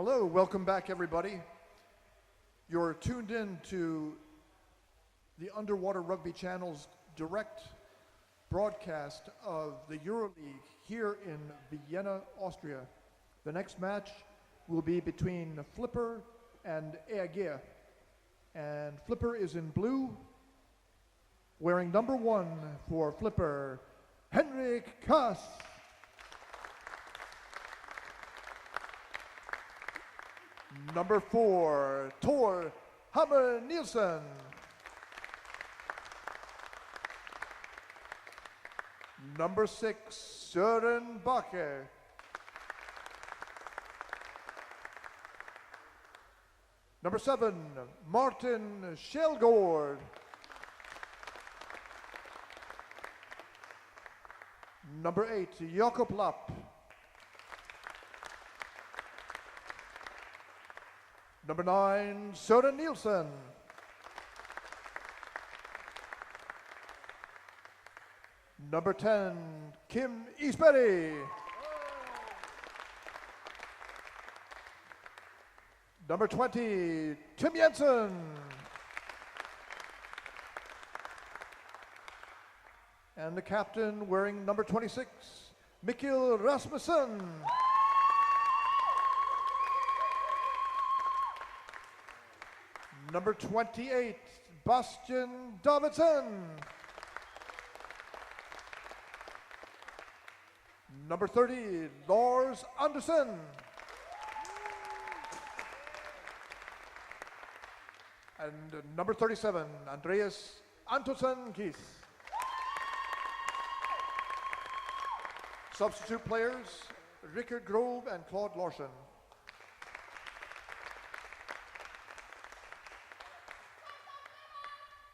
Hello, welcome back everybody. You're tuned in to the Underwater Rugby Channel's direct broadcast of the Euroleague here in Vienna, Austria. The next match will be between Flipper and Ege. And Flipper is in blue, wearing number 1 for Flipper, Henrik Kass. Number 4, Tor Hammer Nielsen. Number 6, Søren Bakke. Number 7, Martin Sjelgaard. Number 8, Jakob Lapp. Number 9, Søren Nielsen. Number 10, Kim Isberg. Number 20, Tim Jensen. And the captain wearing number 26, Mikkel Rasmussen. Number 28, Bastian Davidson. Number 30, Lars Andersen. And number 37, Andreas Antonsen Kies. Substitute players, Rickard Grove and Claude Larsen.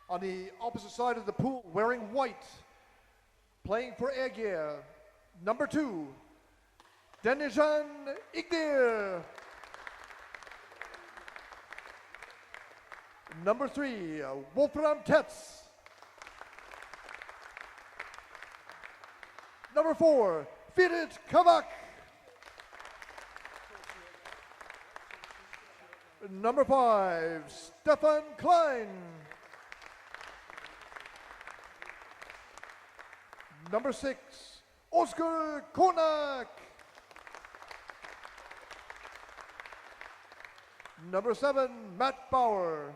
On the opposite side of the pool, wearing white, playing for Ege, number 2, Denijan Igdir. Number 3, Wolfram Tetz. Number 4, Firit Kavak. Number 5, Stefan Klein. Number 6, Oscar Konak. Number 7, Matt Bauer.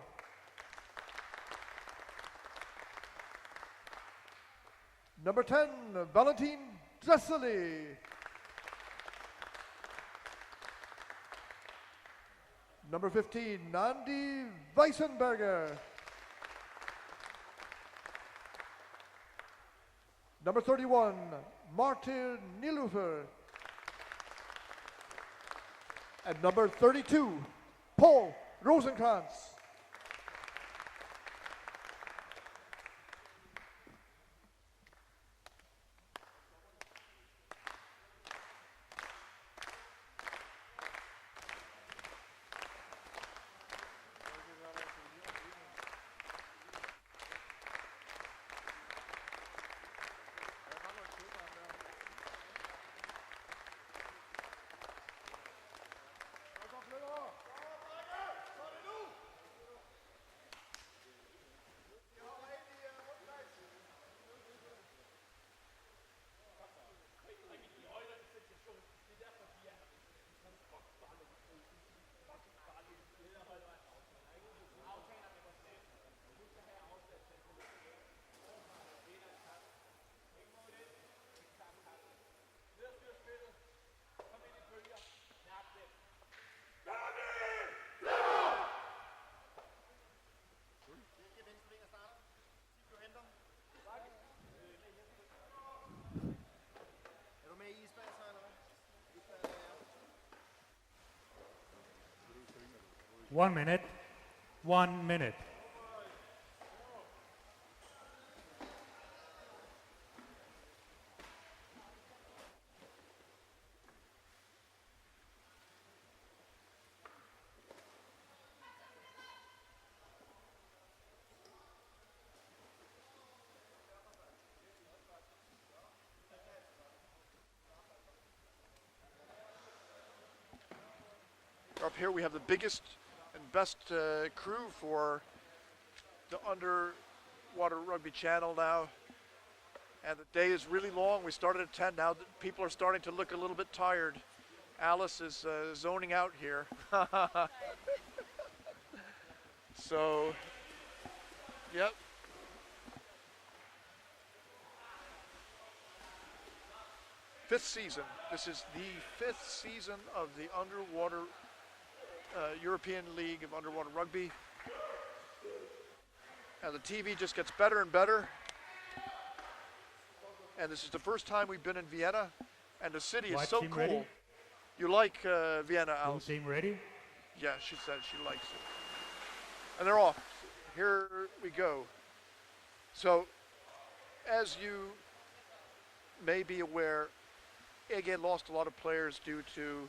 Number 10, Valentin Dressely. Number 15, Andy Weissenberger. Number 31, Martin Nilufer. And number 32, Paul Rosenkrantz. One minute. 1 minute. Up here we have the biggest and best crew for the Underwater Rugby channel now. And the day is really long. We started at 10. Now people are starting to look a little bit tired. Alice is zoning out here. So, yep. Fifth season. This is the 5th season of the Underwater European League of Underwater Rugby. And the TV just gets better and better. And this is the first time we've been in Vienna, and the city is so cool. Ready? You like Vienna, Alice? Team ready? Yeah, she said she likes it. And they're off. Here we go. So, as you may be aware, Ege lost a lot of players due to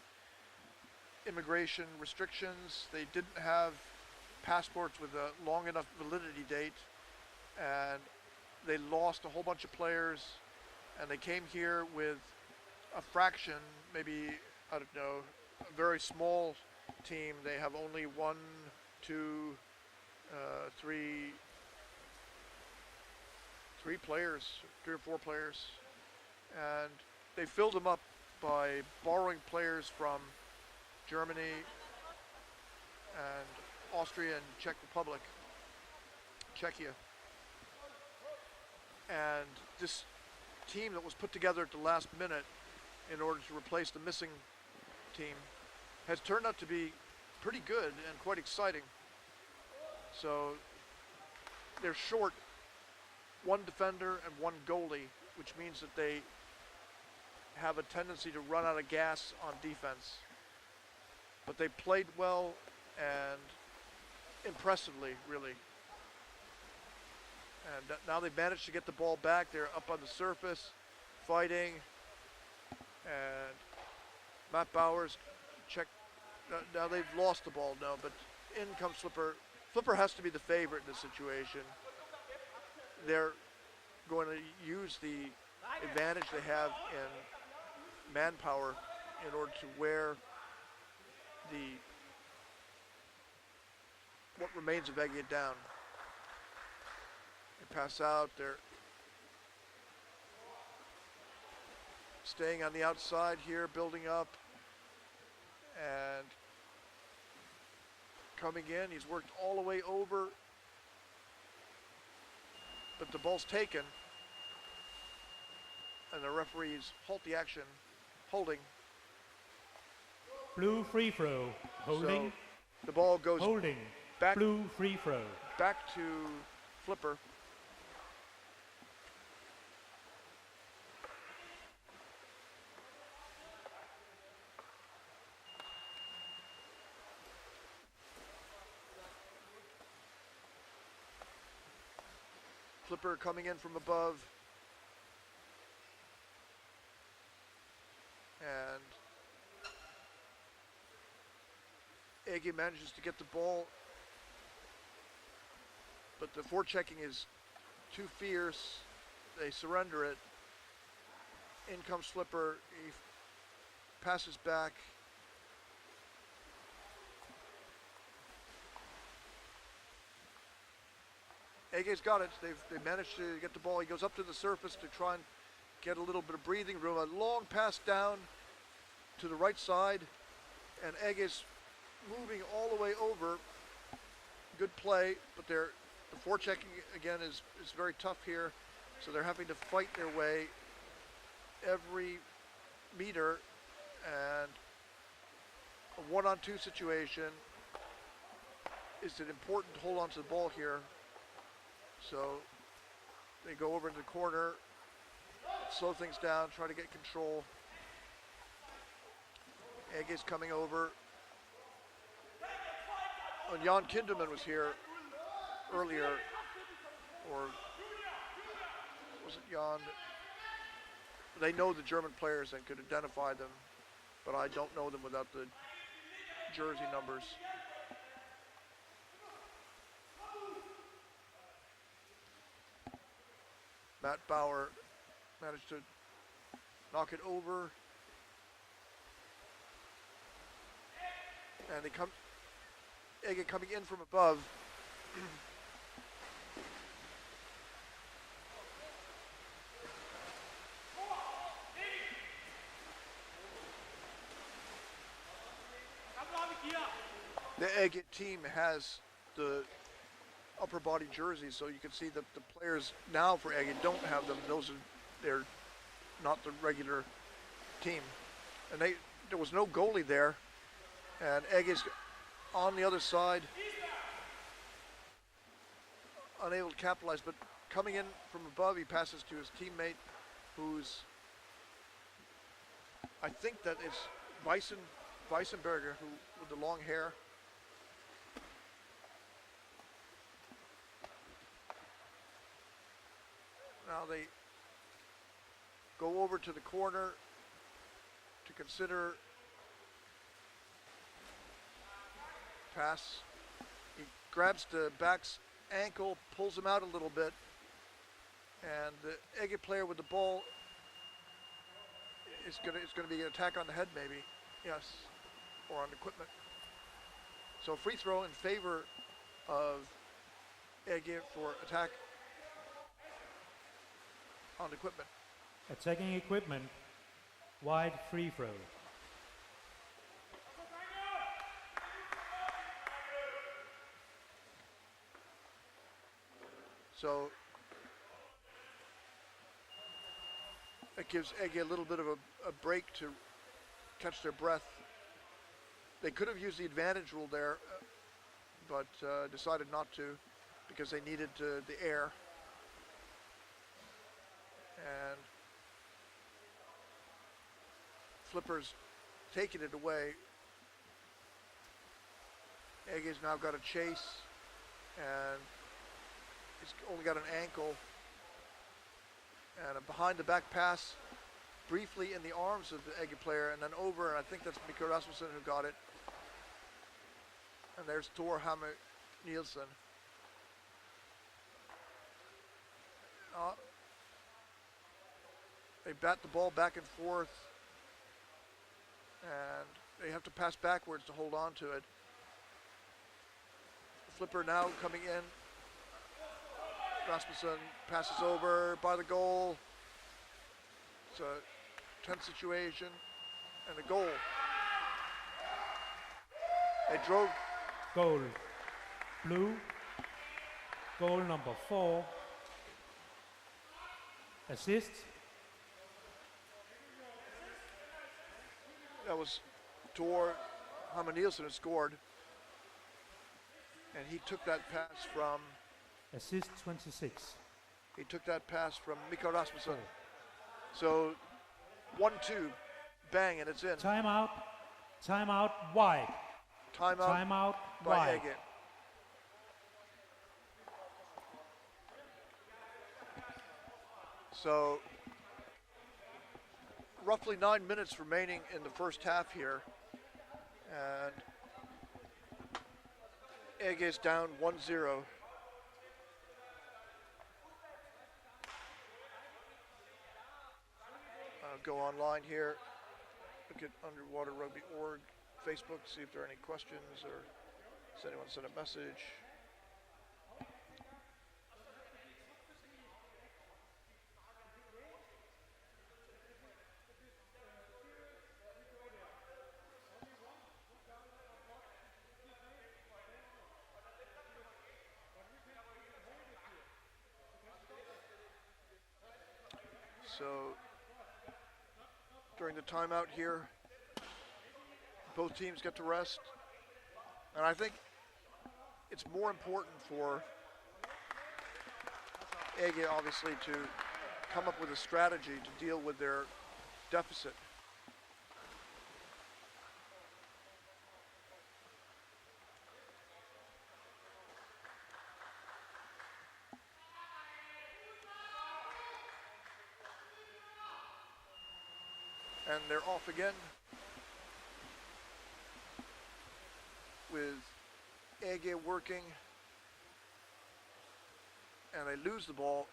immigration restrictions. They didn't have passports with a long enough validity date, and they lost a whole bunch of players, and they came here with a fraction, maybe, I don't know, a very small team. They have only 1, 2, 3 players, 3 or 4 players, and they filled them up by borrowing players from Germany and Austria and Czech Republic, Czechia. And this team that was put together at the last minute in order to replace the missing team has turned out to be pretty good and quite exciting. So they're short 1 defender and 1 goalie, which means that they have a tendency to run out of gas on defense. But they played well and impressively, really. And now they've managed to get the ball back. They're up on the surface, fighting. And Matt Bowers check. Now they've lost the ball now, but in comes Flipper. Flipper has to be the favorite in this situation. They're going to use the advantage they have in manpower in order to wear what remains of Ege down. They pass out, they're staying on the outside here, building up, and coming in. He's worked all the way over, but the ball's taken, and the referees halt the action, holding. Blue free throw, holding. So the ball goes holding. Back, blue free throw. Back to Flipper. Flipper coming in from above. And Ege manages to get the ball, but the forechecking is too fierce. They surrender it. In comes Flipper. He passes back. Ege's got it. They managed to get the ball. He goes up to the surface to try and get a little bit of breathing room. A long pass down to the right side, and Ege's moving all the way over. Good play, but the forechecking again is very tough here, so they're having to fight their way every meter, and a 1-on-2 situation is an important to hold on to the ball here. So they go over into the corner, slow things down, try to get control. Ege's coming over. When Jan Kinderman was here earlier, or was it Jan? They know the German players and could identify them, but I don't know them without the jersey numbers. Matt Bauer managed to knock it over. And they come, Ege coming in from above. The Ege team has the upper body jerseys, so you can see that the players now for Ege don't have them. They're not the regular team. And there was no goalie there, and Ege's on the other side, unable to capitalize, but coming in from above, he passes to his teammate, who's, I think that is Weissenberger, who with the long hair. Now they go over to the corner to consider pass. He grabs the back's ankle, pulls him out a little bit, and the Ege player with the ball is gonna be an attack on the head, maybe, yes, or on equipment. So free throw in favor of Ege for attack on equipment. Attacking equipment, wide free throw. So it gives Ege a little bit of a break to catch their breath. They could have used the advantage rule there, but decided not to because they needed the air. And Flipper's taking it away. Ege's now got a chase, and he's only got an ankle. And a behind the back pass briefly in the arms of the Ege player, and then over, and I think that's Mikko Rasmussen who got it. And there's Thor Hammer Nielsen. They bat the ball back and forth, and they have to pass backwards to hold on to it. Flipper now coming in. Rasmussen passes over by the goal. It's a tense situation, and a goal. They drove. Goal blue, goal number 4, assist. That was Thor Hammer Nielsen who scored, and he took that pass from. Assist 26. He took that pass from Mikko Rasmussen. So 1-2, bang, and it's in. Timeout, timeout, wide. Timeout by wide. Ege. So roughly 9 minutes remaining in the first half here, and Ege is down 1-0. Go online here, look at underwaterrugby.org, Facebook, see if there are any questions or does anyone send a message. So during the timeout here, both teams get to rest. And I think it's more important for Ege, obviously, to come up with a strategy to deal with their deficit. And they're off again with Ege working, and they lose the ball.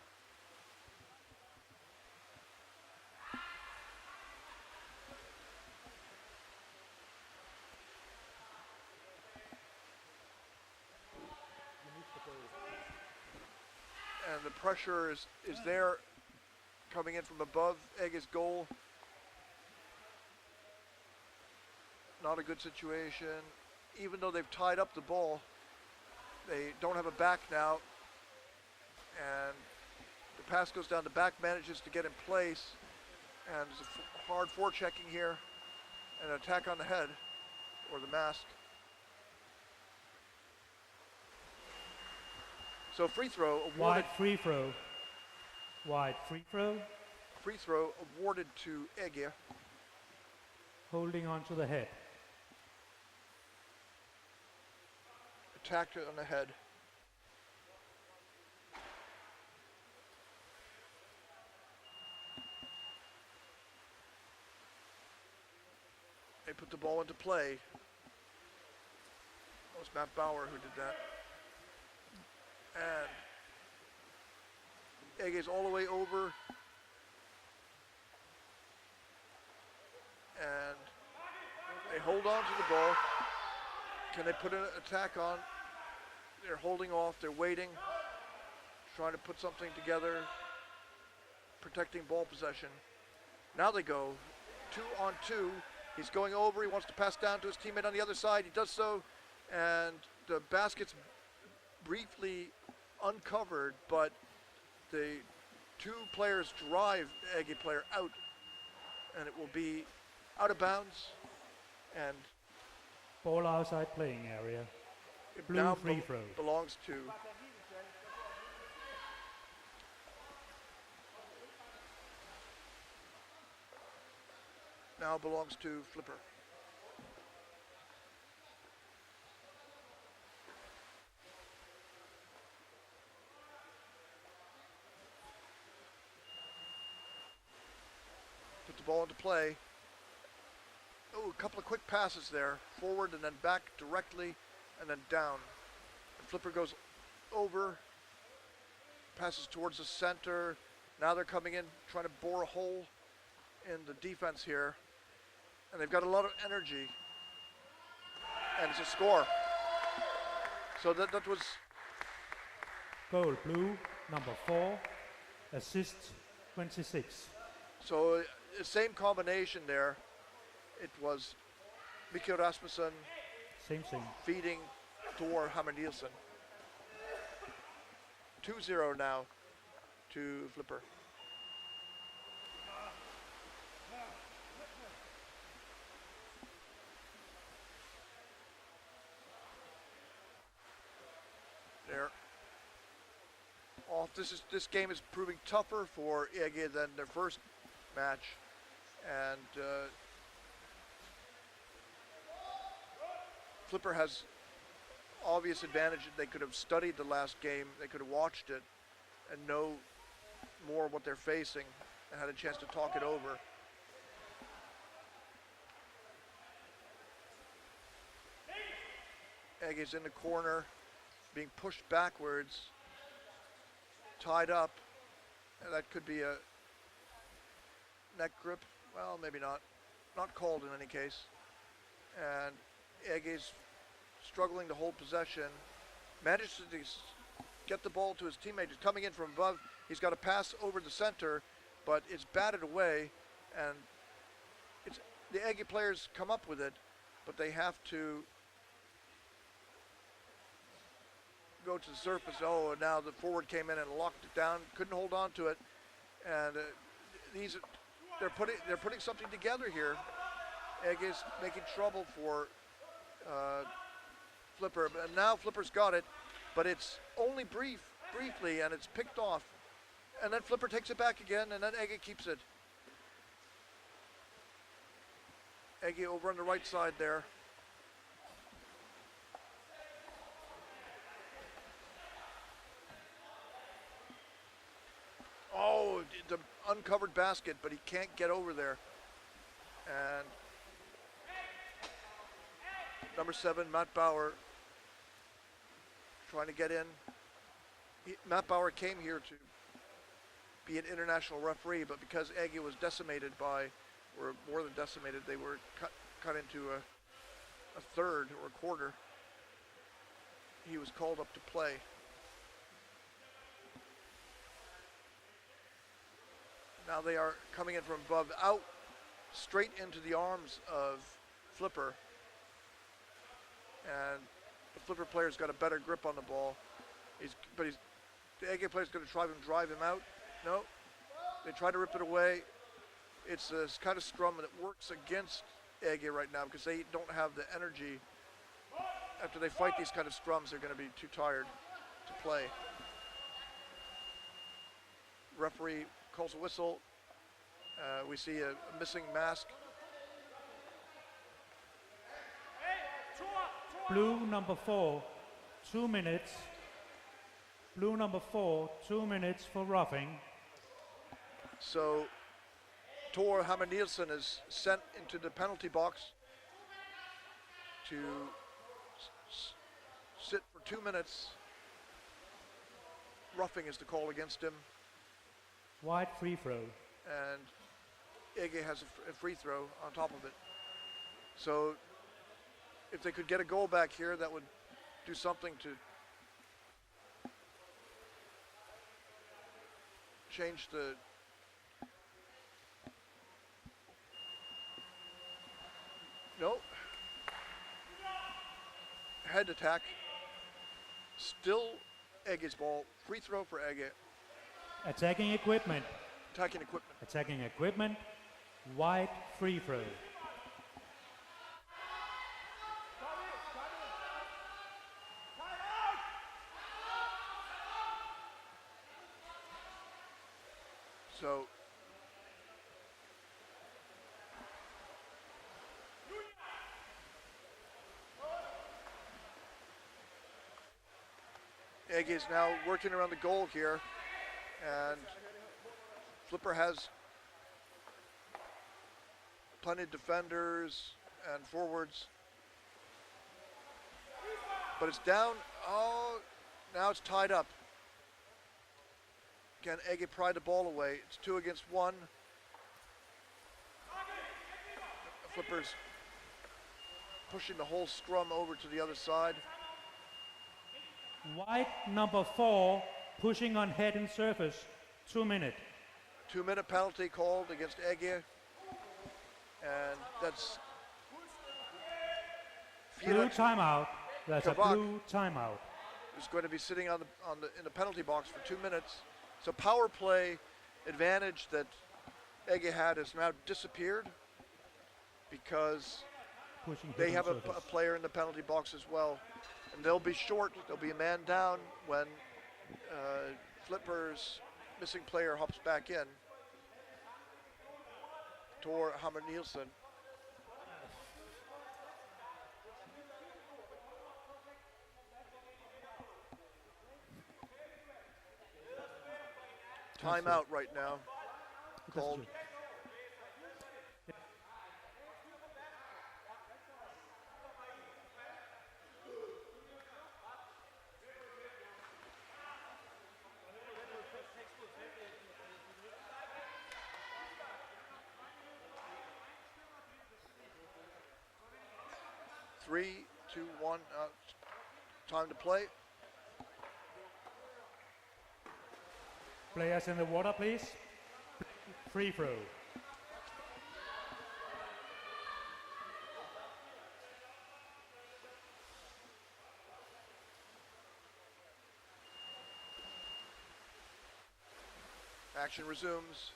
pressure is there coming in from above Ege's goal. Not a good situation. Even though they've tied up the ball, they don't have a back now. And the pass goes down. The back manages to get in place. And there's a hard forechecking here. And an attack on the head, or the mask. So free throw awarded. Wide free throw. Wide free throw. Free throw awarded to Ege. Holding on to the head. Attacked on the head. They put the ball into play. That was Matt Bauer who did that. And Ege's all the way over. And they hold on to the ball. Can they put an attack on? They're holding off, they're waiting, trying to put something together, protecting ball possession. Now they go 2-on-2. He's going over, he wants to pass down to his teammate on the other side. He does so, and the basket's briefly uncovered, but the two players drive the Ege player out, and it will be out of bounds. And Ball outside playing area. it Blue now free throw. belongs to Flipper. Put the ball into play. Oh, a couple of quick passes there. Forward and then back directly and then down. And Flipper goes over, passes towards the center. Now they're coming in, trying to bore a hole in the defense here. And they've got a lot of energy. And it's a score. So that was Goal blue, number 4. Assist 26. so the same combination there. It was Mikkel Rasmussen Same. feeding Thor Hammer Nielsen. 2-0 now to Flipper. There. Off. This game is proving tougher for Ege than their first match, and Flipper has obvious advantage. They could have studied the last game. They could have watched it and know more what they're facing and had a chance to talk it over. Ege's in the corner, being pushed backwards, tied up. And that could be a neck grip. Well, maybe not. Not called in any case. And Ege's struggling to hold possession. Manages to get the ball to his teammate. He's coming in from above. He's got a pass over the center, but it's batted away. And it's the Ege players come up with it, but they have to go to the surface. Oh, and now the forward came in and locked it down. Couldn't hold on to it. And they're putting something together here. Ege's making trouble for Flipper, and now Flipper's got it, but it's only briefly, and it's picked off. And then Flipper takes it back again, and then Ege keeps it. Ege over on the right side there. Oh, the uncovered basket, but he can't get over there. And number 7, Matt Bauer, trying to get in. Matt Bauer came here to be an international referee, but because Ege was decimated by, or more than decimated, they were cut into a third or a quarter. He was called up to play. Now they are coming in from above, out, straight into the arms of Flipper. And the Flipper player's got a better grip on the ball. The Ege player's going to try and drive him out. No, they try to rip it away. It's this kind of scrum that works against Ege right now because they don't have the energy. After they fight these kind of scrums, they're going to be too tired to play. Referee calls a whistle. We see a missing mask. Blue number 4, 2 minutes. Blue number 4, 2 minutes for roughing. So Tor Hammer Nielsen is sent into the penalty box to sit for 2 minutes. Roughing is the call against him. Wide free throw. And Ege has a free throw on top of it. So if they could get a goal back here, that would do something to change the head attack. Still Ege's ball. Free throw for Ege. Attacking equipment. Attacking equipment. Attacking equipment. Wide free throw. So Ege is now working around the goal here, and Flipper has plenty of defenders and forwards, but it's down. Oh, now it's tied up. Can Ege pry the ball away? It's 2 against 1. Flipper's pushing the whole scrum over to the other side. White number 4 pushing on head and surface. 2 minute. 2 minute penalty called against Ege. And that's Blue timeout. That's Kabak a blue timeout. Is going to be sitting in the penalty box for 2 minutes. So power play advantage that Ege had has now disappeared because they have a player in the penalty box as well. And they'll be short. There'll be a man down when Flipper's missing player hops back in. Tor Hammer Nielsen. Timeout right now. Called. Three, two, one. Time to play. Players in the water, please. Free throw. Action resumes.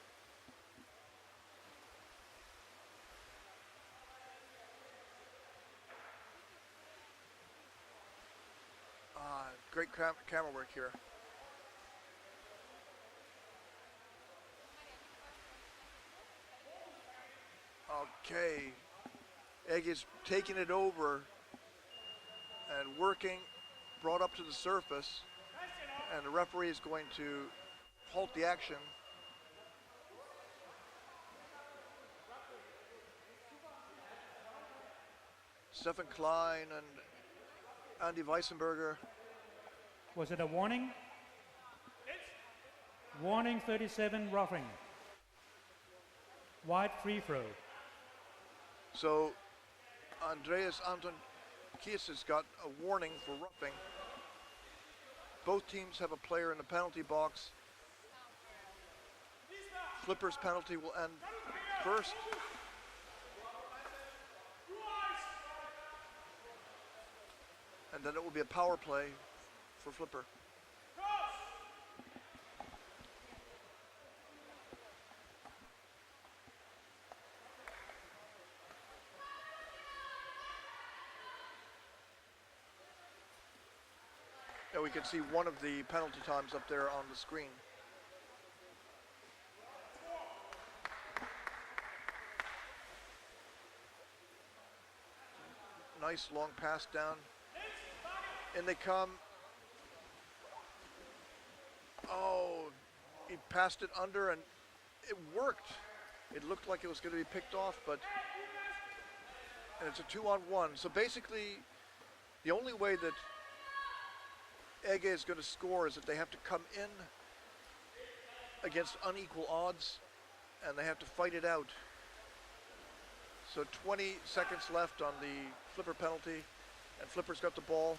Great camera work here. Okay, Ege is taking it over and working, brought up to the surface, and the referee is going to halt the action. Stefan Klein and Andy Weissenberger. Was it a warning? Warning 37, roughing. Wide free throw. So Andreas Anton Kies has got a warning for roughing. Both teams have a player in the penalty box. Flipper's penalty will end first. And then it will be a power play for Flipper. And we can see one of the penalty times up there on the screen. Nice long pass down. In they come. Oh, he passed it under and it worked. It looked like it was going to be picked off, but, and it's a 2-on-1. So basically, the only way that Ege is going to score is that they have to come in against unequal odds and they have to fight it out. So 20 seconds left on the Flipper penalty, and Flipper's got the ball.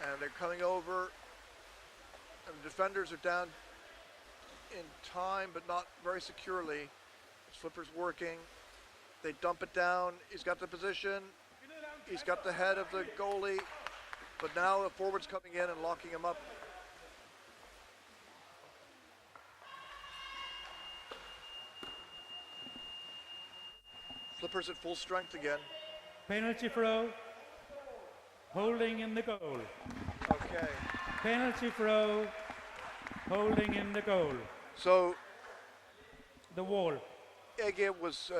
And they're coming over, and the defenders are down in time, but not very securely. Flipper's working. They dump it down. He's got the position. He's got the head of the goalie, but now the forward's coming in and locking him up. Flipper's at full strength again. Penalty throw. Holding in the goal. Okay. Penalty throw. Holding in the goal. So the wall. Ege was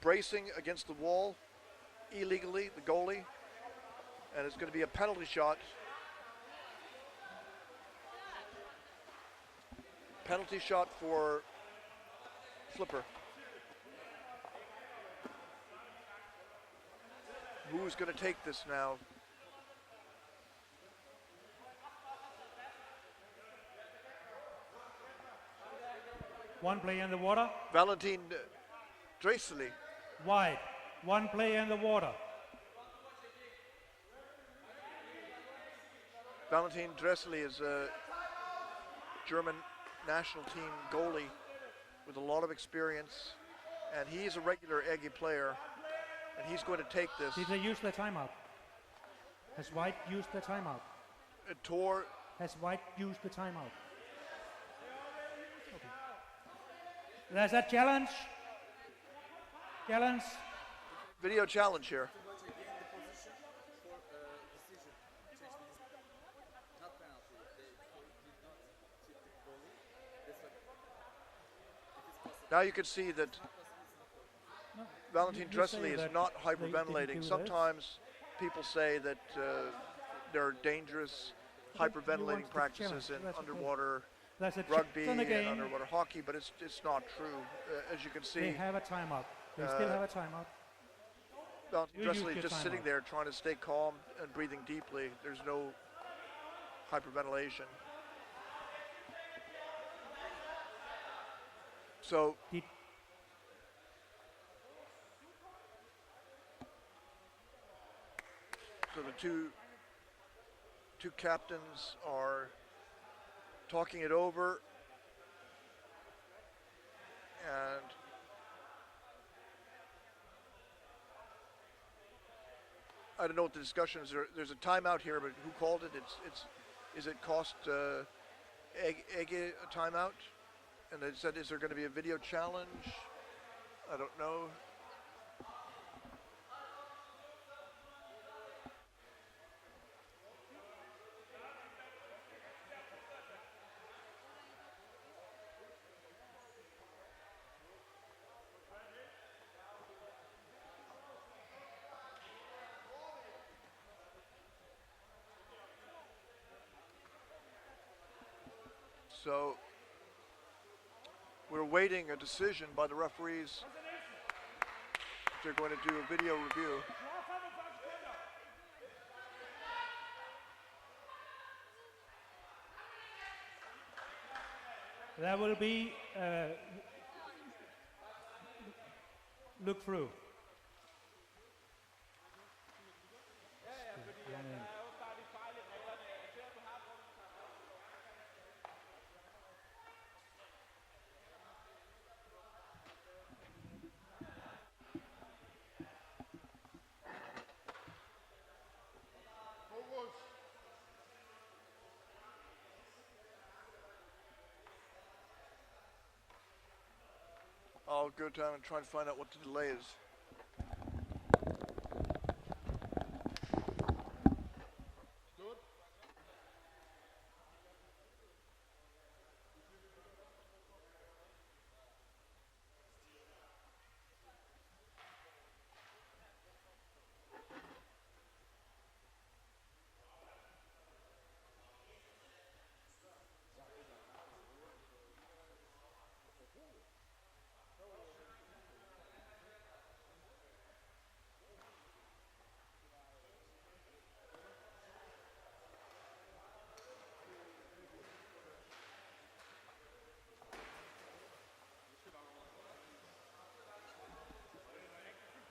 bracing against the wall illegally, the goalie, and it's going to be a penalty shot. Penalty shot for Flipper. Who's going to take this now? One player in the water. Valentin Dresseli. Wide. One player in the water. Valentin Dresseli is a German national team goalie with a lot of experience, and he's a regular Ege player, and he's going to take this. Did they use their timeout? Has White used the timeout? Has White used the timeout? Okay. There's a challenge. Challenge. Video challenge here. Now you can see that Valentin Dresseli is not hyperventilating. Sometimes people say that there are dangerous hyperventilating practices in underwater rugby and underwater hockey, but it's not true. As you can see, they have a timeout. They still have a timeout. Valentin Dresseli just sitting there trying to stay calm and breathing deeply. There's no hyperventilation. So the two captains are talking it over, and I don't know what the discussion is. There's a timeout here, but who called it? Is it cost Ege a timeout? And they said, is there going to be a video challenge? I don't know. So we're awaiting a decision by the referees. They're going to do a video review. There will be look through. I'll go down and try and find out what the delay is.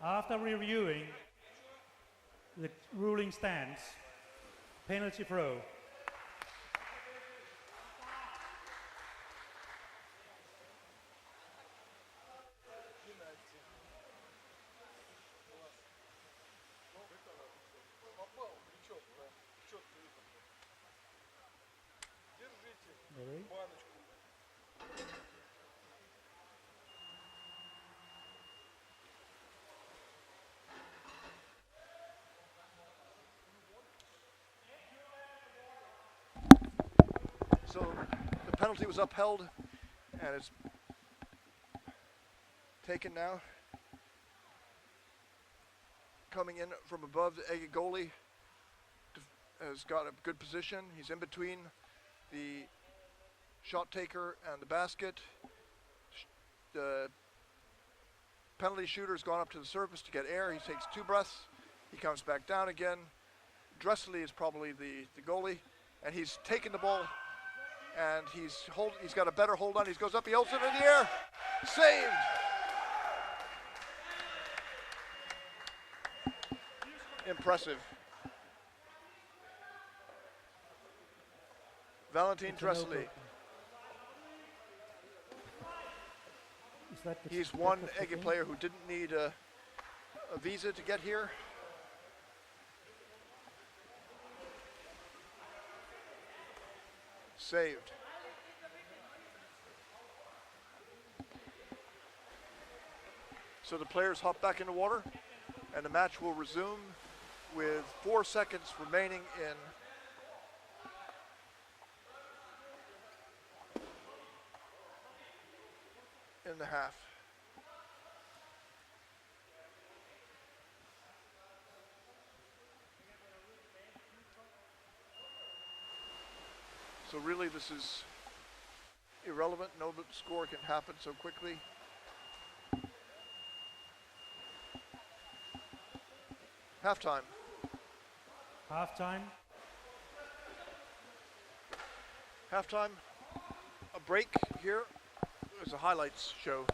After reviewing the ruling stance, penalty throw. Ready? So the penalty was upheld, and it's taken now. Coming in from above, the Ege goalie has got a good position. He's in between the shot taker and the basket. The penalty shooter's gone up to the surface to get air. He takes 2 breaths. He comes back down again. Dressley is probably the goalie, and he's taken the ball, and he's got a better hold on. He goes up, he holds it in the air. Saved. Impressive. Valentin Dressley. He's one Ege player who didn't need a visa to get here. Saved. So the players hop back in the water, and the match will resume with 4 seconds remaining in the half. So really this is irrelevant. No score can happen so quickly. Halftime. Halftime. Halftime. A break here. There's a highlights show.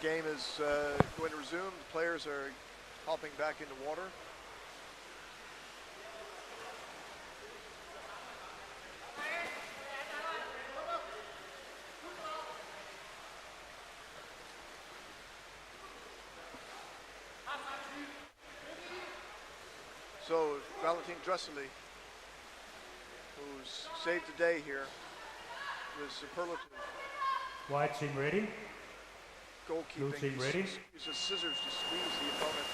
Game is going to resume. The players are hopping back into water. So Valentin Dressely, who's saved the day here, with superlative. White team ready. Goalkeeping. Blue team ready. Uses scissors to squeeze the opponent.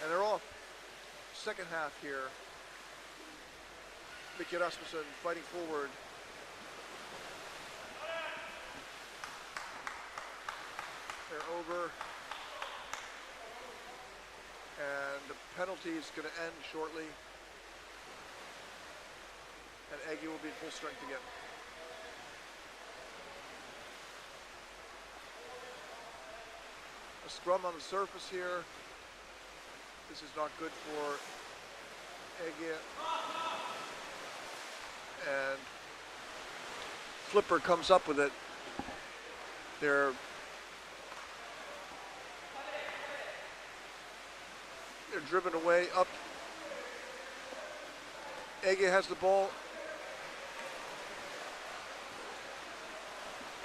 And they're off. Second half here. Mickey Rasmussen fighting forward. They're over. And the penalty is going to end shortly. And Ege will be at full strength again. A scrum on the surface here. This is not good for Ege. And Flipper comes up with it. They're driven away up. Ege has the ball.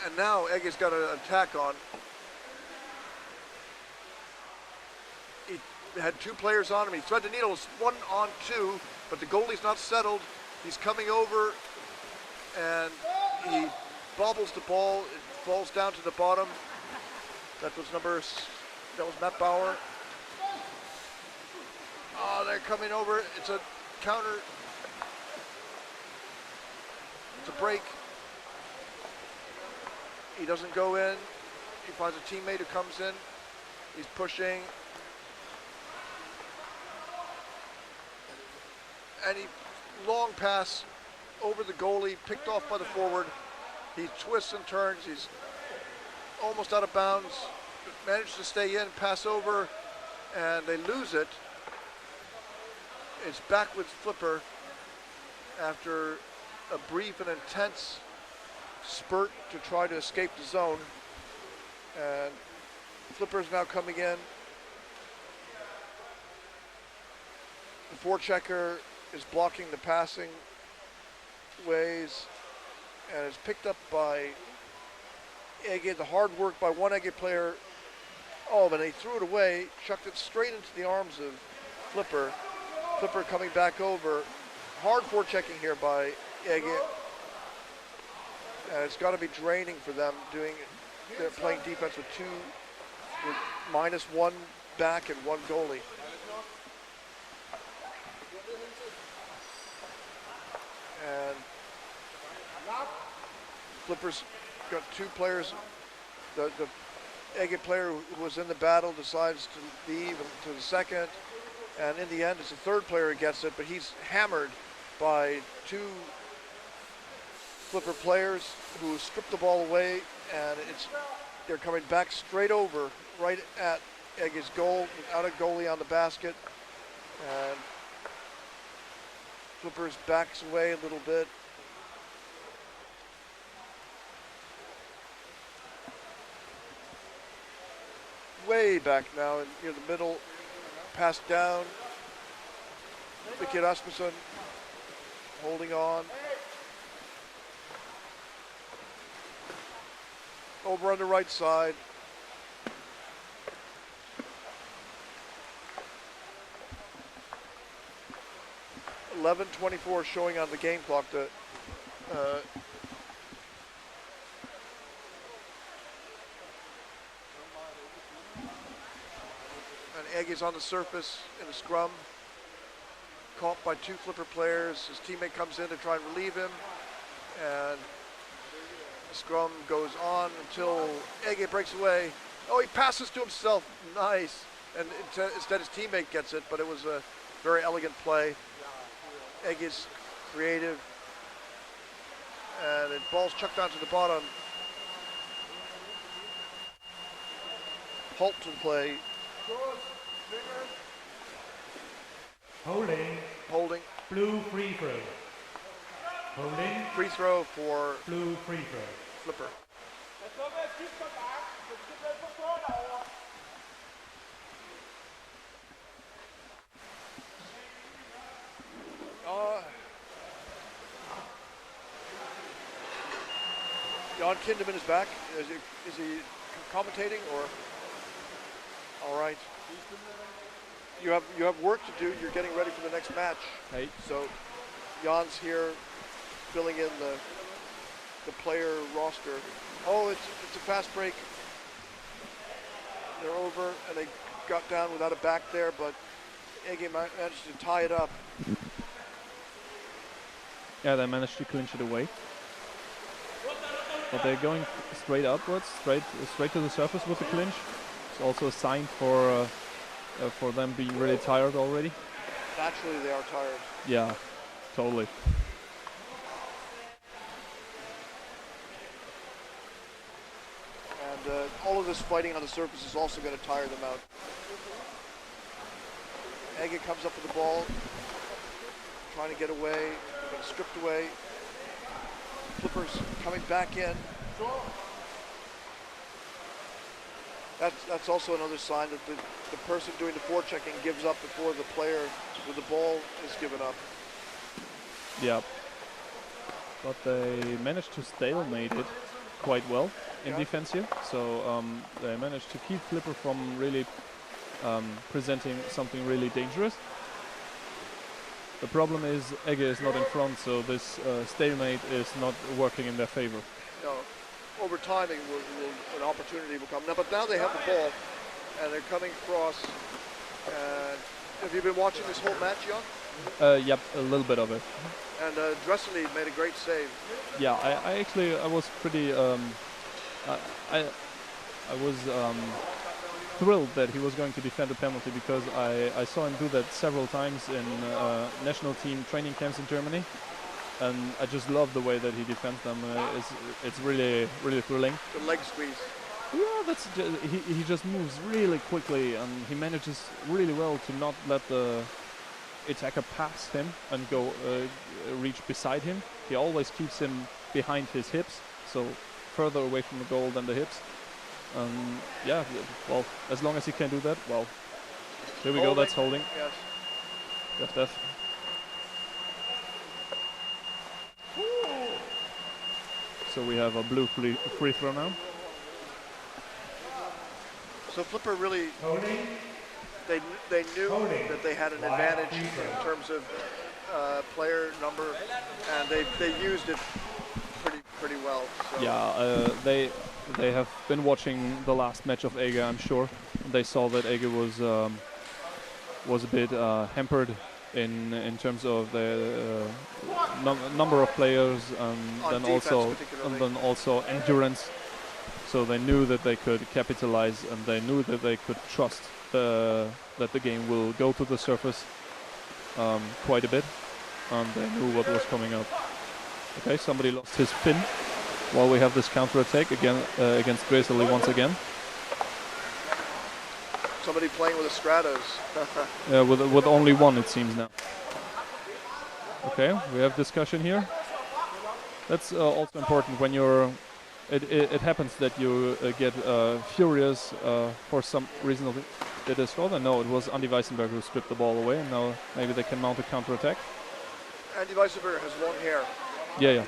And now Ege's got an attack on. He had two players on him. He thread the needles, 1-on-2, but the goalie's not settled. He's coming over and he bobbles the ball. It falls down to the bottom. That was Matt Bauer. Oh, they're coming over. It's a counter. It's a break. He doesn't go in. He finds a teammate who comes in. He's pushing. And he long pass over the goalie, picked off by the forward. He twists and turns. He's almost out of bounds. Managed to stay in, pass over, and they lose it. It's back with Flipper after a brief and intense spurt to try to escape the zone. And Flipper's now coming in. The forechecker is blocking the passing ways and is picked up by Ege. The hard work by one Ege player. Oh, but he threw it away, chucked it straight into the arms of Flipper. Flipper coming back over. Hard forechecking here by Ege. And it's got to be draining for them they're playing defense with -1 back and one goalie. And Flipper's got two players. The Ege player who was in the battle decides to leave to the second. And in the end, it's the third player who gets it, but he's hammered by two Flipper players who strip the ball away, and they're coming back straight over, right at Ege's goal, without a goalie on the basket. And Flipper's backs away a little bit. Way back now near the middle. Pass down. Mickey Rasmussen holding on. Over on the right side. .11:24 showing on the game clock. And Ege's on the surface in a scrum. Caught by two Flipper players. His teammate comes in to try and relieve him. And the scrum goes on until Ege breaks away. Oh, he passes to himself. Nice. And instead his teammate gets it, but it was a very elegant play. Ege's creative. And the ball's chucked down to the bottom. Halt to the play. Holding. Blue free throw. Holding. Free throw for blue free throw. Flipper. Jan Kinderman is back. Is he commentating or? All right. You have work to do. You're getting ready for the next match. Hey. So Jan's here filling in the player roster. Oh, it's a fast break. They're over and they got down without a back there, but Ege managed to tie it up. Yeah, they managed to clinch it away. But they're going straight upwards, straight to the surface with the clinch. It's also a sign for them being really tired already. Naturally, they are tired. Yeah, totally. And all of this fighting on the surface is also going to tire them out. Ege comes up with the ball, trying to get away, getting stripped away. Flippers coming back in. That's also another sign that the person doing the forechecking gives up before the player with the ball is given up. Yeah. But they managed to stalemate it quite well in defense here. So they managed to keep Flipper from really presenting something really dangerous. The problem is Ege is not in front, so this stalemate is not working in their favor. No, over time an opportunity will come. Now, but now they have the ball, and they're coming across. Have you been watching this whole match, Jan? Yep, a little bit of it. And Dressley made a great save. Yeah, I was pretty. I was thrilled that he was going to defend the penalty because I saw him do that several times in national team training camps in Germany, and I just love the way that he defends them. It's really thrilling. The leg squeeze. Yeah, he just moves really quickly, and he manages really well to not let the attacker pass him and go reach beside him. He always keeps him behind his hips, so further away from the goal than the hips. Yeah, well, as long as he can do that, well, here we go, that's holding. Yes. Def. So we have a blue free throw now. So Flipper really, they knew that they had an advantage in terms of player number, and they used it pretty well. So. Yeah, they have been watching the last match of Ege, I'm sure. They saw that Ege was a bit hampered in terms of the number of players, and then also endurance. So they knew that they could capitalize, and they knew that they could trust that the game will go to the surface quite a bit, and they knew what was coming up. Okay, somebody lost his pin while we have this counter-attack again against Gracely once again. Somebody playing with a Stratos. Yeah, with only one, it seems now. Okay, we have discussion here. That's also important when you're. It happens that you get furious for some reason. Did they score? No, it was Andy Weissenberg who stripped the ball away, and now maybe they can mount a counter-attack. Andy Weissenberg has long hair. Yeah.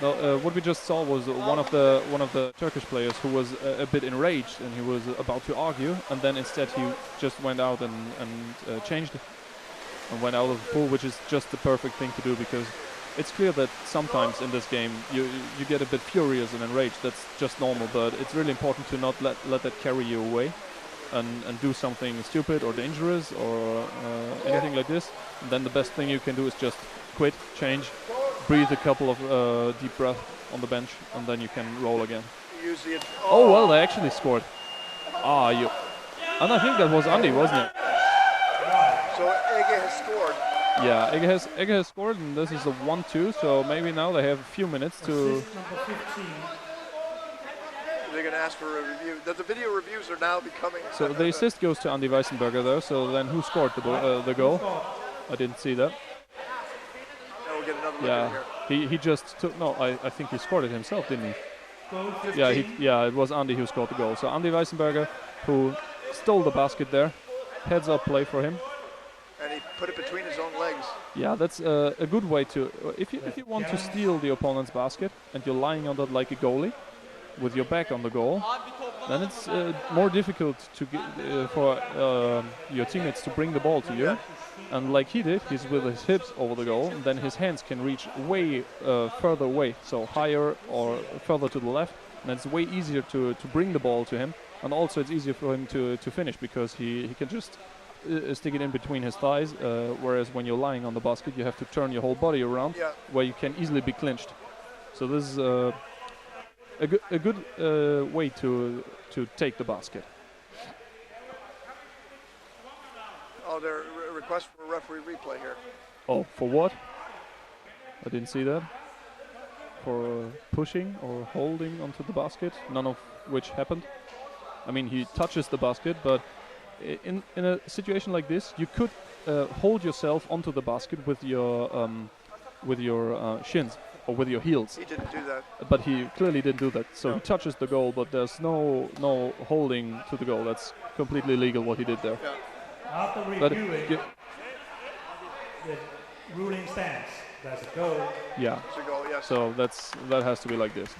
No, what we just saw was one of the Turkish players who was a bit enraged, and he was about to argue, and then instead he just went out and changed and went out of the pool, which is just the perfect thing to do, because it's clear that sometimes in this game you get a bit furious and enraged. That's just normal, but it's really important to not let that carry you away and do something stupid or dangerous or anything like this. And then the best thing you can do is just quit, change, breathe a couple of deep breaths on the bench, and then you can roll again. Oh well, they actually scored. And I think that was Andy, wasn't it? So Ege has scored. Yeah, Ege has scored, and this is a 1-2. So maybe now they have a few minutes to. They're going to ask for a review. The video reviews are now becoming. So the assist goes to Andy Weissenberger there. So then who scored the goal? I didn't see that. Now we'll get another look at it here. He just took. No, I think he scored it himself, didn't he? Goal 15. Yeah, it was Andy who scored the goal. So Andy Weissenberger, who stole the basket there, heads up play for him. And he put it between his own legs. Yeah, that's a good way to. If you want to steal the opponent's basket and you're lying on that like a goalie, with your back on the goal, then it's more difficult to get, for your teammates to bring the ball to you. And like he did, he's with his hips over the goal, and then his hands can reach way further away, so higher or further to the left, and it's way easier to bring the ball to him, and also it's easier for him to finish because he can just stick it in between his thighs, whereas when you're lying on the basket you have to turn your whole body around, where you can easily be clinched. So this is a good way to take the basket. Oh, there a request for a referee replay here. Oh, for what? I didn't see that. For pushing or holding onto the basket, none of which happened. I mean, he touches the basket, but in a situation like this, you could hold yourself onto the basket with your shins or with your heels. He didn't do that. But he clearly didn't do that. So he touches the goal, but there's no holding to the goal. That's completely legal what he did there. Yeah. After But reviewing, the ruling stands. That's a goal. yeah. It's a goal, yes. So that has to be like this.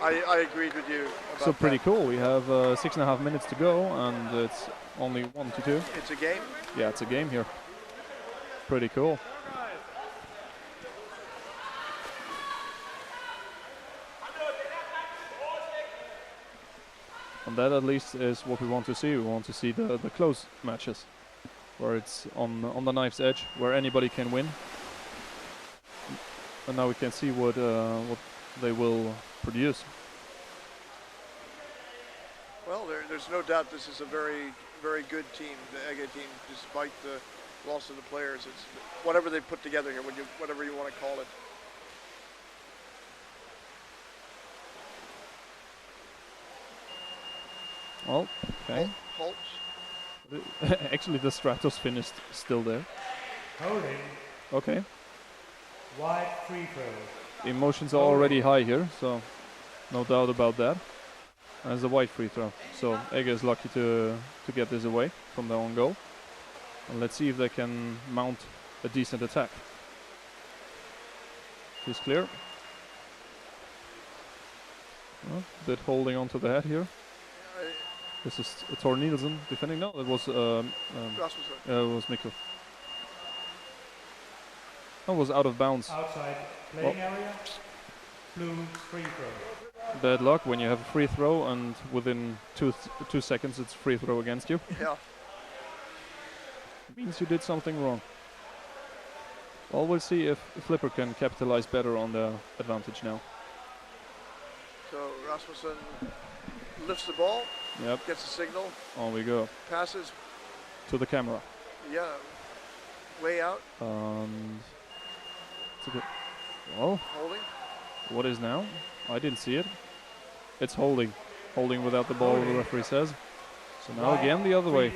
I agreed with you about So pretty that. cool. We have 6.5 minutes to go, and it's only 1-2. It's a game. Yeah, it's a game here. Pretty cool. And that at least is what we want to see. We want to see the close matches, where it's on the knife's edge, where anybody can win. And now we can see what they will produce. Well, there's no doubt this is a very, very good team, the Ege team, despite the loss of the players. It's whatever they put together here, whatever you want to call it. Well, okay. Halt. Actually, the Stratos finished still there. Holding. Okay. Wide free throw. Emotions are already high here, so no doubt about that. As a wide free throw. So Ege is lucky to get this away from their own goal. And let's see if they can mount a decent attack. He's clear. Well, bit holding on to the head here. This is Tor Nielsen defending. No, it was Mikkel. That was out of bounds. Outside playing area. Blue free throw. Bad luck when you have a free throw and within 2 seconds it's free throw against you. Yeah. Means you did something wrong. Well, we'll see if Flipper can capitalize better on the advantage now. So Rasmussen lifts the ball. Yep. Gets a signal. On we go. Passes. To the camera. Yeah. Way out. And it's a good. Well, Holding. what is now? I didn't see it. It's holding. Holding without the ball, the referee says. So now again the other way.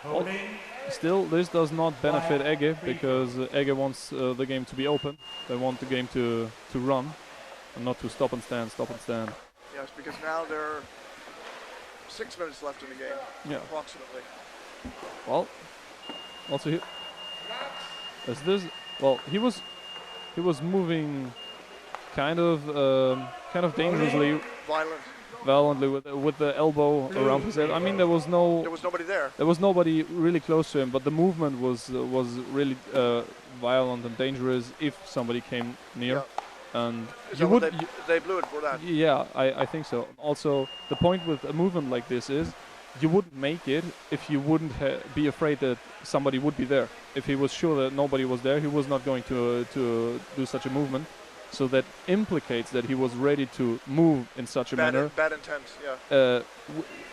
Holding. Still, this does not benefit Ege because Ege wants the game to be open. They want the game to run and not to stop and stand. Yes, because now there are 6 minutes left in the game. Yeah. Approximately. Well, also here. Is this? Well, he was moving kind of dangerously, violently with the elbow around his head. I mean, there was nobody there. There was nobody really close to him, but the movement was really violent and dangerous if somebody came near. Yeah. And they blew it for that. Yeah, I think so. Also, the point with a movement like this is you wouldn't make it if you wouldn't be afraid that somebody would be there. If he was sure that nobody was there, he was not going to do such a movement. So that implicates that he was ready to move in such a manner. Bad intent, yeah.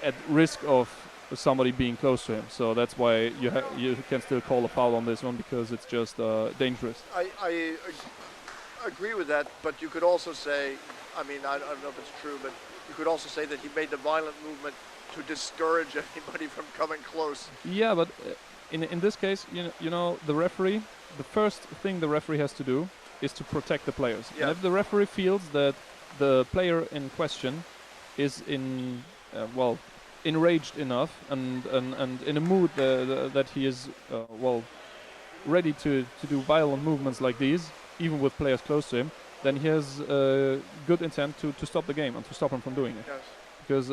At risk of somebody being close to him. So that's why you can still call a foul on this one because it's just dangerous. I agree with that, but you could also say, I mean, I don't know if it's true, but you could also say that he made the violent movement to discourage anybody from coming close. Yeah, but in this case, you know, the referee, the first thing the referee has to do is to protect the players. Yeah. And if the referee feels that the player in question is enraged enough and in a mood that he is ready to do violent movements like these, even with players close to him, then he has good intent to stop the game and to stop him from doing it. Yes. Because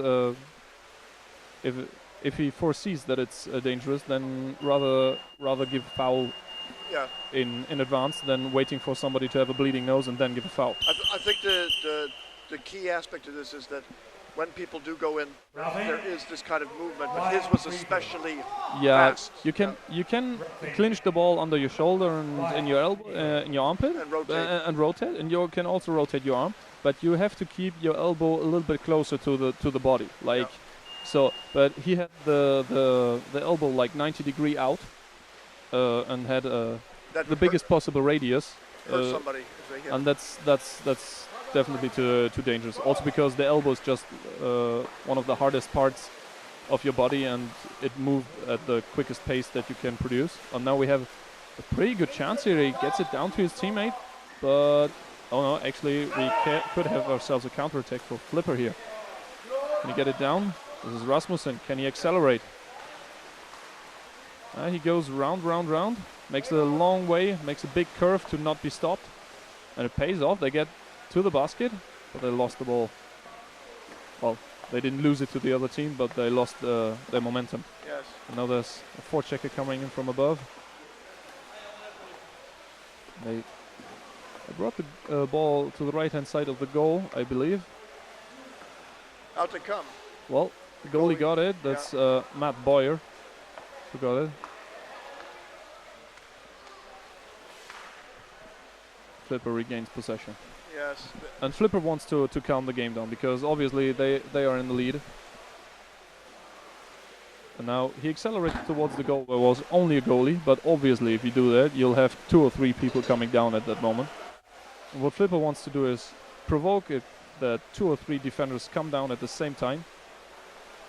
if he foresees that it's dangerous, then rather give foul Yeah. in advance than waiting for somebody to have a bleeding nose and then give a foul. I think the key aspect of this is that when people do go in, there is this kind of movement, but his was especially fast. You can clinch the ball under your shoulder and in your elbow, in your armpit, And rotate. and you can also rotate your arm, but you have to keep your elbow a little bit closer to the body, like so. But he had the elbow like 90 out, and had the biggest possible radius, Hurt somebody if they hit. and that's definitely too dangerous. Also because the elbow is just one of the hardest parts of your body, and it moved at the quickest pace that you can produce. And now we have a pretty good chance here. He gets it down to his teammate, but oh no, actually we could have ourselves a counter-attack for Flipper here. Can he get it down? This is Rasmussen. Can he accelerate? He goes round, makes a long way, makes a big curve to not be stopped, and it pays off. They get to the basket, but they lost the ball. Well, they didn't lose it to the other team, but they lost their momentum. Yes. And now there's a forechecker coming in from above. They brought the ball to the right-hand side of the goal, I believe. Out they come. Well, the goalie got it. That's Matt Boyer who got it. Flipper regains possession. Yes. And Flipper wants to calm the game down, because obviously they are in the lead. And now he accelerated towards the goal where was only a goalie, but obviously if you do that, you'll have 2 or 3 people coming down at that moment. And what Flipper wants to do is provoke it that 2 or 3 defenders come down at the same time,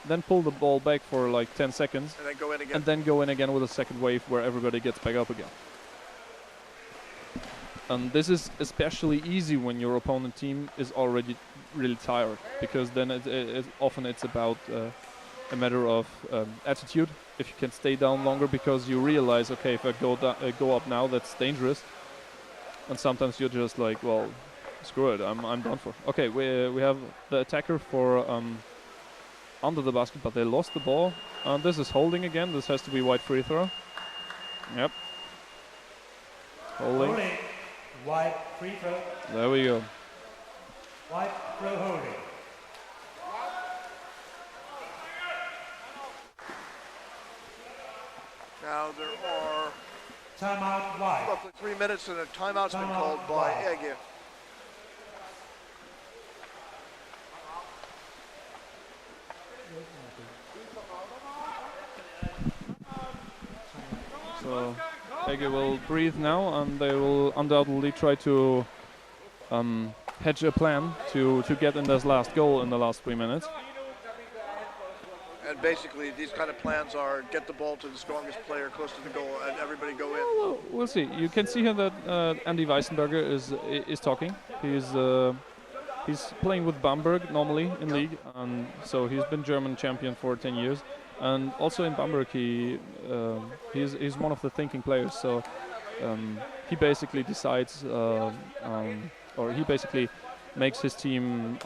then pull the ball back for like 10 seconds, And then go in again. and then go in again with a second wave where everybody gets back up again. And this is especially easy when your opponent team is already really tired, because then often it's about a matter of attitude. If you can stay down longer because you realize, okay, if I go up now, that's dangerous. And sometimes you're just like, well, screw it, I'm done for. Okay, we have the attacker for under the basket, but they lost the ball. And this is holding again. This has to be wide free throw. Yep. Holding. Wide free throw. There we go. Wide throw holding. Now there are Timeout wide. roughly 3 minutes, and a timeout's been Timeout called by wide. Ege. So Ege will breathe now, and they will undoubtedly try to hedge a plan to get in this last goal in the last 3 minutes. And basically, these kind of plans are get the ball to the strongest player close to the goal, and everybody go in. Well, we'll see. You can see here that Andy Weissenberger is talking. He's playing with Bamberg normally in league, and so he's been German champion for 10 years. And also in Bamberg, he's one of the thinking players. So he basically decides, or he basically makes his team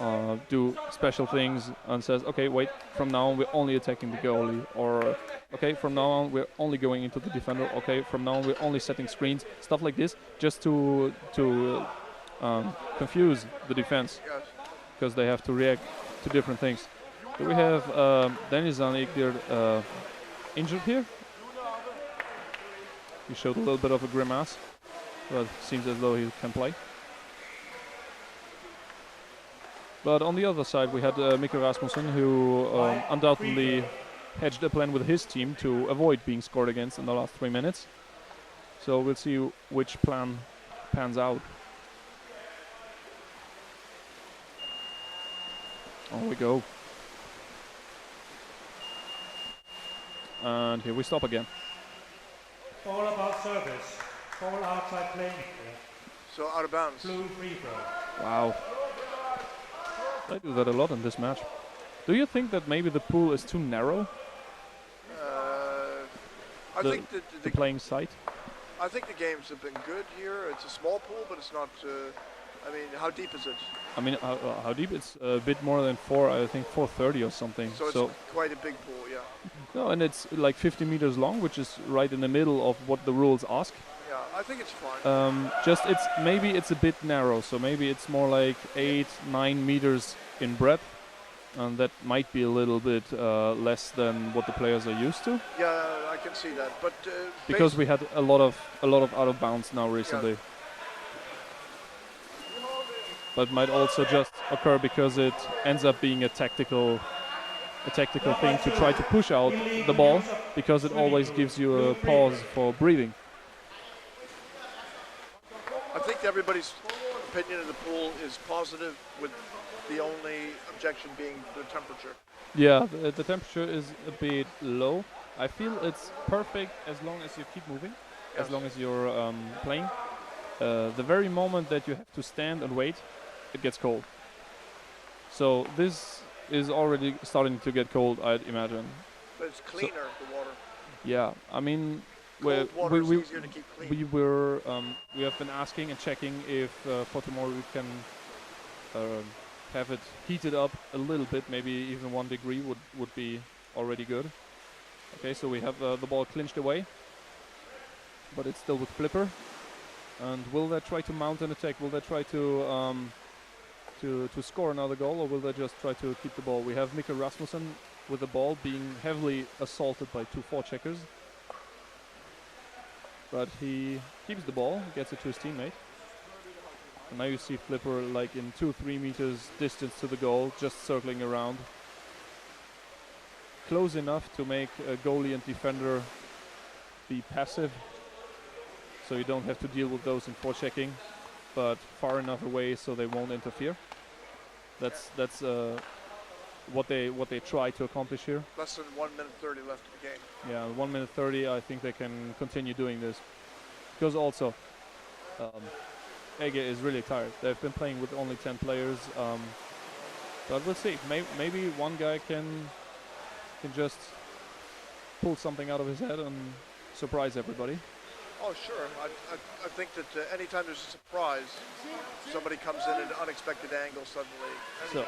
do special things and says, okay, wait, from now on we're only attacking the goalie, or okay, from now on we're only going into the defender, okay, from now on we're only setting screens, stuff like this, just to confuse the defense, Yes. because they have to react to different things. Do we have Dennis Zanikir injured here? He showed a little bit of a grimace, but seems as though he can play. But on the other side, we had Mikkel Rasmussen, who undoubtedly hedged a plan with his team to avoid being scored against in the last 3 minutes. So we'll see which plan pans out. On we go. And here we stop again. All about service. All outside playing. So out of bounds. Blue free throw. Wow. They do that a lot in this match. Do you think that maybe the pool is too narrow? I think that the playing site? I think the games have been good here. It's a small pool, but it's not. I mean, how deep is it? I mean, how deep? It's a bit more than 4. I think 430 or something. So it's quite a big pool, yeah. No, and it's like 50 meters long, which is right in the middle of what the rules ask. Yeah, I think it's fine. Maybe it's a bit narrow, so maybe it's more like 8-9 meters in breadth, and that might be a little bit less than what the players are used to. Yeah, I can see that, but because we had a lot of out of bounds now recently. Yeah. But might also just occur because it ends up being a tactical thing to try to push out the ball, because it always gives you a pause for breathing. I think everybody's opinion of the pool is positive, with the only objection being the temperature. Yeah, the temperature is a bit low. I feel it's perfect as long as you keep moving, as long as you're playing. The very moment that you have to stand and wait, it gets cold. So this is already starting to get cold, I'd imagine. But it's cleaner, the water. Yeah, I mean, Cold water is easier to keep clean. We have been asking and checking if for tomorrow we can have it heated up a little bit, maybe even 1 degree would be already good. Okay, so we have the ball clinched away, but it's still with Flipper. And will they try to mount an attack? Will they try to score another goal, or will they just try to keep the ball? We have Mikkel Rasmussen with the ball being heavily assaulted by 2 forecheckers. But he keeps the ball, gets it to his teammate. And now you see Flipper like in 2-3 meters distance to the goal, just circling around. Close enough to make a goalie and defender be passive, so you don't have to deal with those in forechecking, but far enough away so they won't interfere. That's what they try to accomplish here. Less than 1 minute 30 left in the game. Yeah, 1 minute 30. I think they can continue doing this, because also Ege is really tired. They've been playing with only 10 players, but we'll see. Maybe one guy can just pull something out of his head and surprise everybody. Oh, sure. I think that anytime there's a surprise, somebody comes in at an unexpected angle suddenly. So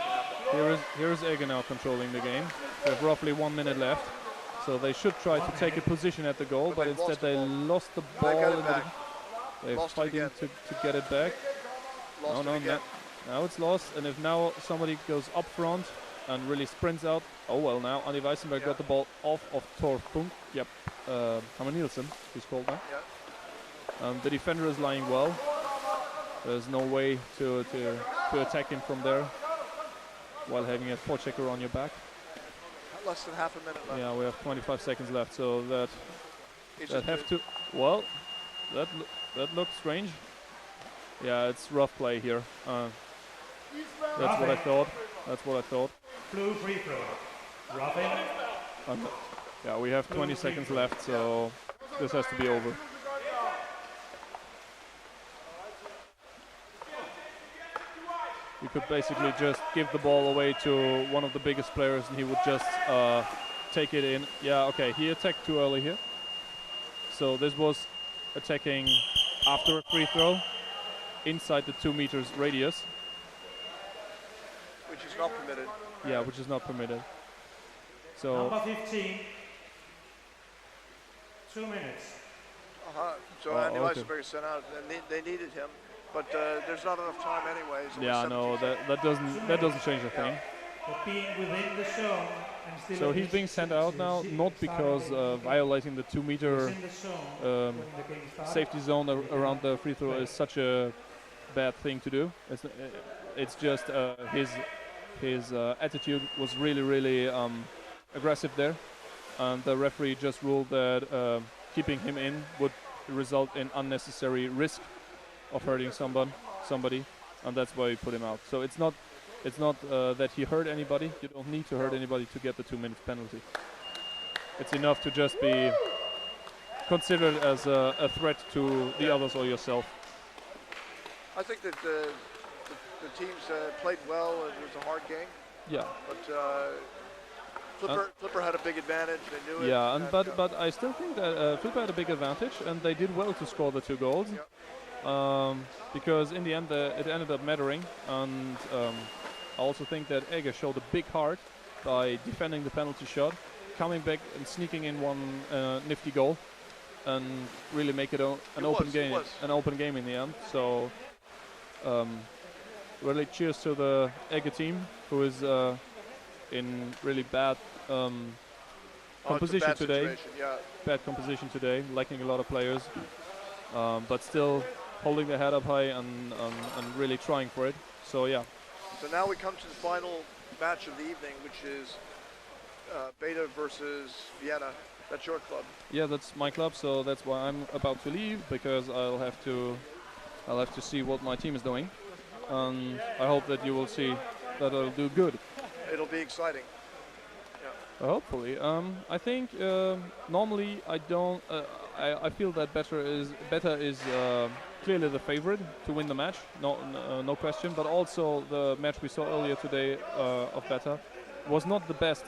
here is Ege now controlling the game. We have roughly 1 minute left, so they should try to take a position at the goal, but instead they lost the ball. They're fighting to get it back. Now it's lost, and if now somebody goes up front and really sprints out, oh well, now Andy Weissenberg got the ball off of Thor Funk. Yep, Hammer Nielsen, he's called now. Yeah. The defender is lying well. There's no way to attack him from there while having a forechecker on your back. Less than half a minute left. Yeah, we have 25 seconds left, so that have to. Well, that looks strange. Yeah, it's rough play here. That's what I thought. That's what I thought. Blue free throw. Roughing. Yeah, we have 20 seconds left, so this has to be over. You could basically just give the ball away to one of the biggest players, and he would just take it in. Yeah, okay, he attacked too early here. So this was attacking after a free throw inside the 2 meters radius. Which is not permitted. Yeah, which is not permitted. So number 15. 2 minutes. So Andy Weissenberg sent out, and they needed him. But there's not enough time anyways. Yeah, no, that doesn't change a thing. But being within the zone and still so he's being sent out now, not because violating the 2 meter safety zone around the free throw is such a bad thing to do. It's just his attitude was really aggressive there, and the referee just ruled that keeping him in would result in unnecessary risk of hurting somebody, and that's why we put him out. So it's not that he hurt anybody. You don't need to hurt anybody to get the 2 minute penalty. It's enough to just be considered as a threat to the others or yourself. I think that the teams played well, and it was a hard game. Yeah. But Flipper had a big advantage. They knew it. Yeah, but I still think that Flipper had a big advantage, and they did well to score the 2 goals. Yeah. Because in the end it ended up mattering, and I also think that Ege showed a big heart by defending the penalty shot, coming back and sneaking in one nifty goal, and really make it an open game in the end. So really cheers to the Ege team, who is in really bad composition today. Yeah. Bad composition today, lacking a lot of players, but still holding their head up high and really trying for it. So yeah. So now we come to the final match of the evening, which is Beta versus Vienna. That's your club. Yeah, that's my club. So that's why I'm about to leave, because I'll have to see what my team is doing, and I hope that you will see that I'll do good. It'll be exciting. Yeah. Hopefully. I think normally I don't. I feel that Beta is clearly the favorite to win the match, no question. But also the match we saw earlier today of Beta was not the best.